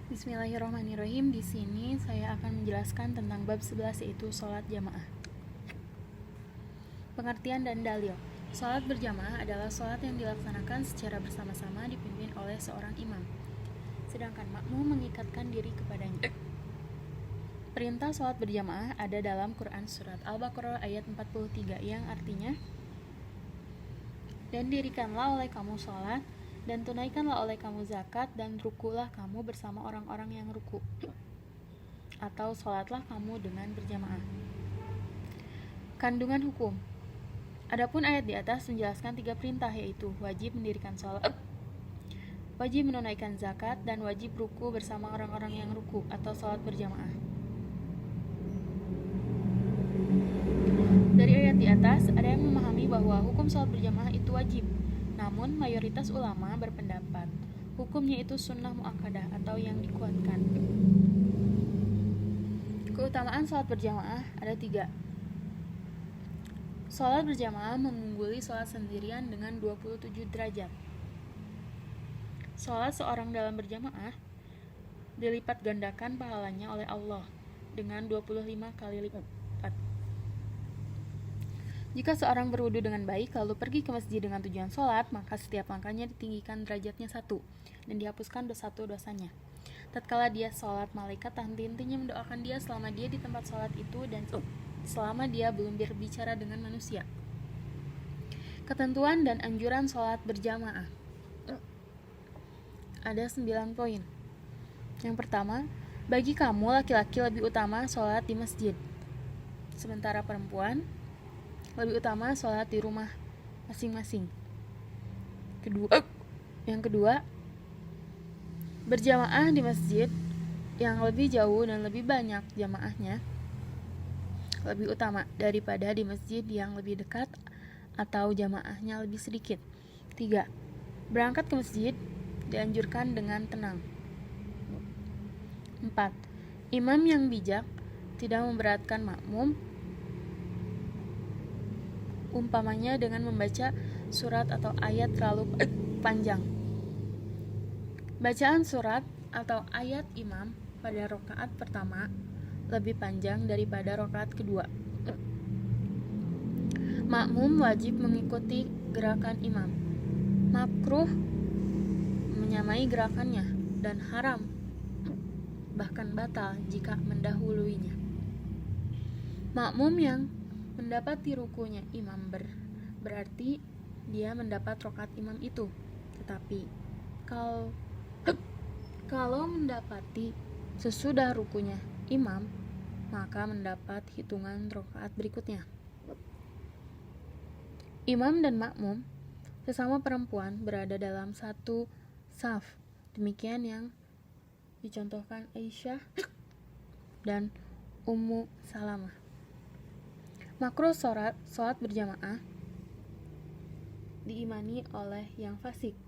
Bismillahirrahmanirrahim. Di sini saya akan menjelaskan tentang bab 11, yaitu sholat jamaah. Pengertian dan dalil. Sholat berjamaah adalah sholat yang dilaksanakan secara bersama-sama dipimpin oleh seorang imam, sedangkan makmum mengikatkan diri kepadanya. Perintah sholat berjamaah ada dalam Quran surat Al-Baqarah ayat 43 yang artinya, dan dirikanlah oleh kamu sholat, dan tunaikanlah oleh kamu zakat, dan rukulah kamu bersama orang-orang yang ruku, atau sholatlah kamu dengan berjamaah. Kandungan hukum. Adapun ayat di atas menjelaskan 3 perintah, yaitu wajib mendirikan sholat, wajib menunaikan zakat, dan wajib ruku bersama orang-orang yang ruku atau sholat berjamaah. Dari ayat di atas, ada yang memahami bahwa hukum sholat berjamaah itu wajib. Namun, mayoritas ulama berpendapat hukumnya itu sunnah muakkadah atau yang dikuatkan. Keutamaan sholat berjamaah ada 3. Sholat berjamaah mengungguli sholat sendirian dengan 27 derajat. Sholat seorang dalam berjamaah dilipat gandakan pahalanya oleh Allah dengan 25 kali lipat. Jika seorang berwudu dengan baik lalu pergi ke masjid dengan tujuan sholat, maka setiap langkahnya ditinggikan derajatnya 1 dan dihapuskan dosa-dosanya. Tatkala dia sholat, malaikat henti-hentinya mendoakan dia selama dia di tempat sholat itu dan selama dia belum berbicara dengan manusia. Ketentuan dan anjuran sholat berjamaah. Ada 9 poin. Yang pertama, bagi kamu laki-laki lebih utama sholat di masjid, sementara perempuan lebih utama sholat di rumah masing-masing. Yang kedua, berjamaah di masjid yang lebih jauh dan lebih banyak jamaahnya lebih utama daripada di masjid yang lebih dekat atau jamaahnya lebih sedikit. 3. Berangkat ke masjid dianjurkan dengan tenang. 4. Imam yang bijak tidak memberatkan makmum, umpamanya dengan membaca surat atau ayat terlalu panjang. Bacaan surat atau ayat imam pada rakaat pertama lebih panjang daripada rakaat kedua. Makmum wajib mengikuti gerakan imam. Makruh menyamai gerakannya dan haram, bahkan batal jika mendahuluinya. Makmum yang mendapati rukunya imam berarti dia mendapat rakaat imam itu. Tetapi kalau mendapati sesudah rukunya imam, maka mendapat hitungan rakaat berikutnya. Imam dan makmum sesama perempuan berada dalam satu saf. Demikian yang dicontohkan Aisyah dan Ummu Salamah. Makruh sholat berjamaah diimani oleh yang fasik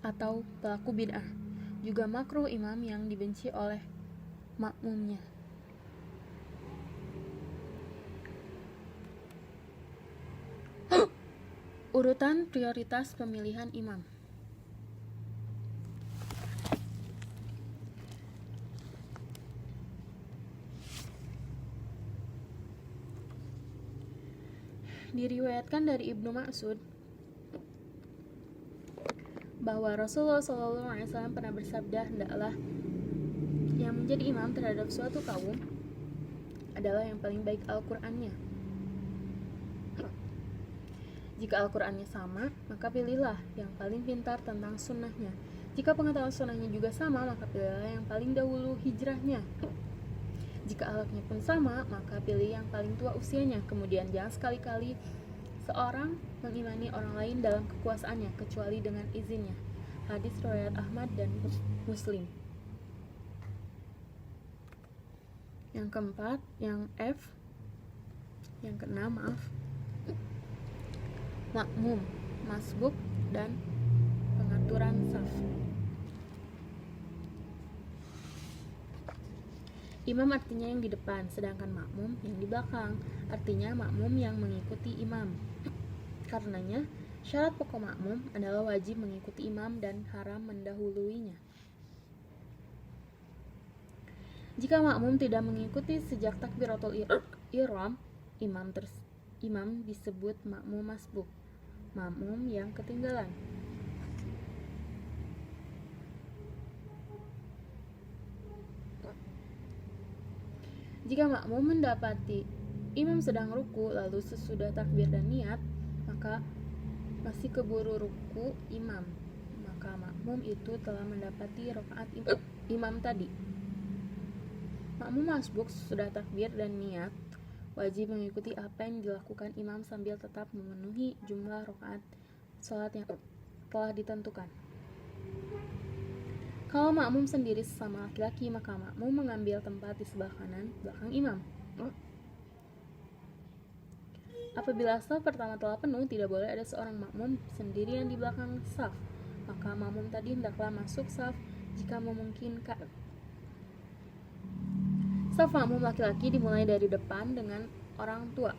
atau pelaku bid'ah. Juga makruh imam yang dibenci oleh makmumnya. Urutan prioritas pemilihan imam. Diriwayatkan dari Ibnu Mas'ud bahwa Rasulullah SAW pernah bersabda, hendaklah yang menjadi imam terhadap suatu kaum adalah yang paling baik Al-Qur'annya. Jika Al-Qur'annya sama, maka pilihlah yang paling pintar tentang sunnahnya. Jika pengetahuan sunnahnya juga sama, maka pilihlah yang paling dahulu hijrahnya. Jika alatnya pun sama, maka pilih yang paling tua usianya. Kemudian jangan sekali-kali seorang mengimani orang lain dalam kekuasaannya kecuali dengan izinnya. Hadis riwayat Ahmad dan Muslim. Yang keempat, yang keenam, makmum, masbuk, dan pengaturan saf. Imam artinya yang di depan, sedangkan makmum yang di belakang, artinya makmum yang mengikuti imam. Karenanya, syarat pokok makmum adalah wajib mengikuti imam dan haram mendahuluinya. Jika makmum tidak mengikuti sejak takbiratul ihram, imam disebut makmum masbuk, makmum yang ketinggalan. Jika makmum mendapati imam sedang ruku lalu sesudah takbir dan niat, maka masih keburu ruku imam, maka makmum itu telah mendapati rakaat imam tadi. Makmum masbuk sudah takbir dan niat wajib mengikuti apa yang dilakukan imam sambil tetap memenuhi jumlah rakaat sholat yang telah ditentukan. Kalau makmum sendiri sesama laki-laki, maka makmum mengambil tempat di sebelah kanan belakang imam. Apabila saf pertama telah penuh, tidak boleh ada seorang makmum sendirian di belakang saf, maka makmum tadi hendaklah masuk saf jika memungkinkan. Saf makmum laki-laki dimulai dari depan dengan orang tua,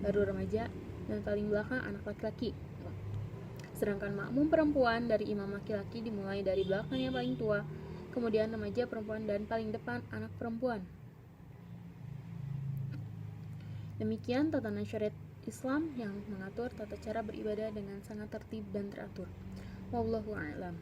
baru remaja, dan paling belakang anak laki-laki. Sedangkan makmum perempuan dari imam laki-laki dimulai dari belakang yang paling tua, kemudian remaja perempuan, dan paling depan anak perempuan. Demikian tatanan syariat Islam yang mengatur tata cara beribadah dengan sangat tertib dan teratur. Wallahu a'lam.